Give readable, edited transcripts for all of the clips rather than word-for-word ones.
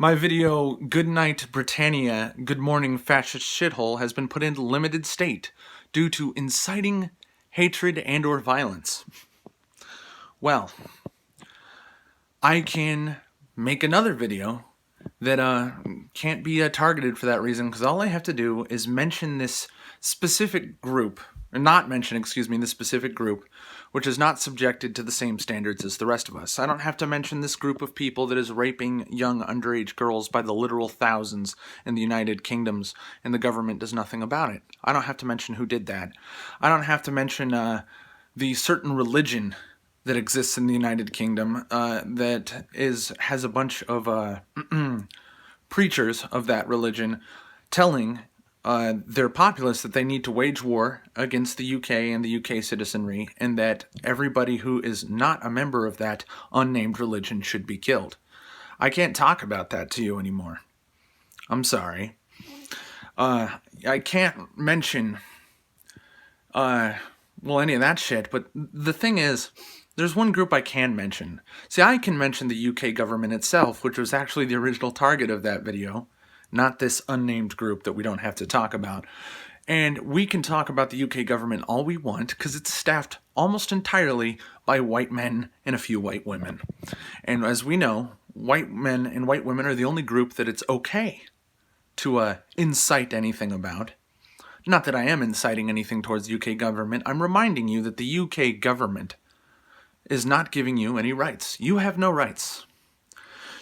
My video, Good Night Britannia, Good Morning Fascist Shithole, has been put into limited state due to inciting hatred and or violence. Well, I can make another video that can't be targeted for that reason, because all I have to do is mention this specific group, or not mention, this specific group, which is not subjected to the same standards as the rest of us. I don't have to mention this group of people that is raping young underage girls by the literal thousands in the United Kingdoms, and the government does nothing about it. I don't have to mention who did that. I don't have to mention the certain religion that exists in the United Kingdom that has a bunch of preachers of that religion telling their populace that they need to wage war against the UK and the UK citizenry, and that everybody who is not a member of that unnamed religion should be killed. I can't talk about that to you anymore. I'm sorry. I can't mention any of that shit, but the thing is, there's one group I can mention. See, I can mention the UK government itself, which was actually the original target of that video, not this unnamed group that we don't have to talk about. And we can talk about the UK government all we want, because it's staffed almost entirely by white men and a few white women. And as we know, white men and white women are the only group that it's okay to incite anything about. Not that I am inciting anything towards the UK government. I'm reminding you that the UK government is not giving you any rights. You have no rights.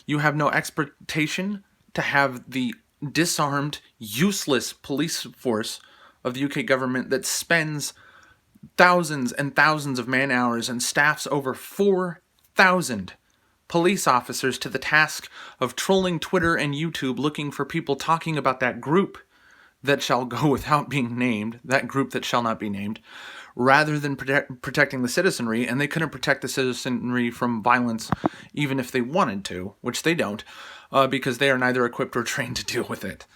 You have no expectation to have the disarmed, useless police force of the UK government that spends thousands and thousands of man-hours and staffs over 4,000 police officers to the task of trolling Twitter and YouTube looking for people talking about that group that shall go without being named, that group that shall not be named, rather than protecting the citizenry. And they couldn't protect the citizenry from violence even if they wanted to, which they don't, because they are neither equipped or trained to deal with it.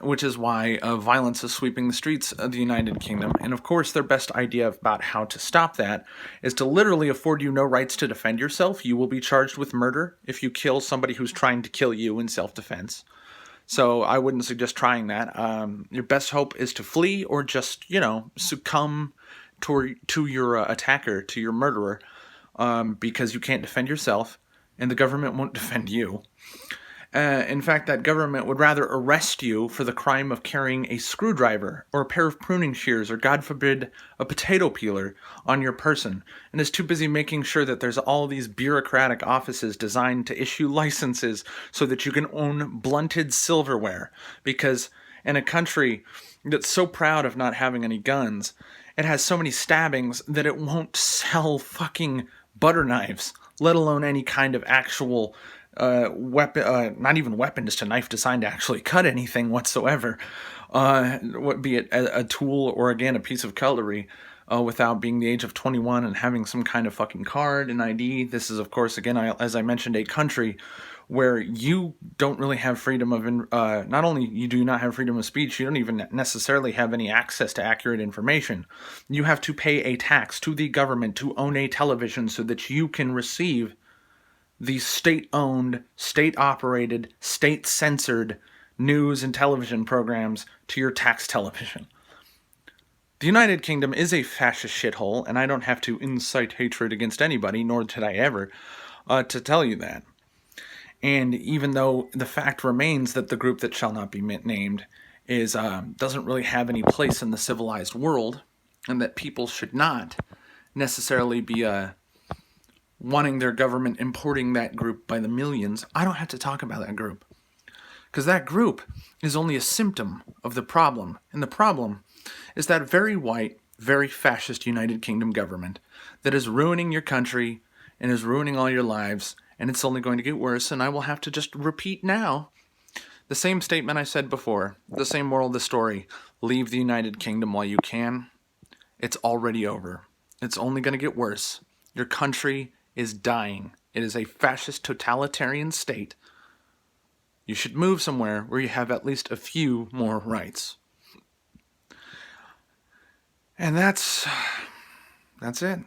Which is why violence is sweeping the streets of the United Kingdom. And of course, their best idea about how to stop that is to literally afford you no rights to defend yourself. You will be charged with murder if you kill somebody who's trying to kill you in self-defense. So I wouldn't suggest trying that. Your best hope is to flee or just, succumb to your attacker, to your murderer, because you can't defend yourself, and the government won't defend you. In fact, that government would rather arrest you for the crime of carrying a screwdriver or a pair of pruning shears or, God forbid, a potato peeler on your person, and is too busy making sure that there's all these bureaucratic offices designed to issue licenses so that you can own blunted silverware. Because in a country that's so proud of not having any guns, it has so many stabbings that it won't sell fucking butter knives, let alone any kind of actual weapon, not even weapon, just a knife designed to actually cut anything whatsoever, be it a tool or, again, a piece of cutlery, without being the age of 21 and having some kind of fucking card and ID. This is, of course, again, as I mentioned, a country where you don't really have freedom of, not only you do not have freedom of speech, you don't even necessarily have any access to accurate information. You have to pay a tax to the government to own a television so that you can receive the state-owned, state-operated, state-censored news and television programs to your tax television. The United Kingdom is a fascist shithole, and I don't have to incite hatred against anybody, nor did I ever, to tell you that. And even though the fact remains that the group that shall not be named doesn't really have any place in the civilized world, and that people should not necessarily be wanting their government importing that group by the millions, I don't have to talk about that group. Because that group is only a symptom of the problem. And the problem is that very white, very fascist United Kingdom government that is ruining your country and is ruining all your lives, and it's only going to get worse. And I will have to just repeat now the same statement I said before, the same moral of the story. Leave the United Kingdom while you can. It's already over. It's only going to get worse. Your country is dying. It is a fascist totalitarian state. You should move somewhere where you have at least a few more rights. And that's it.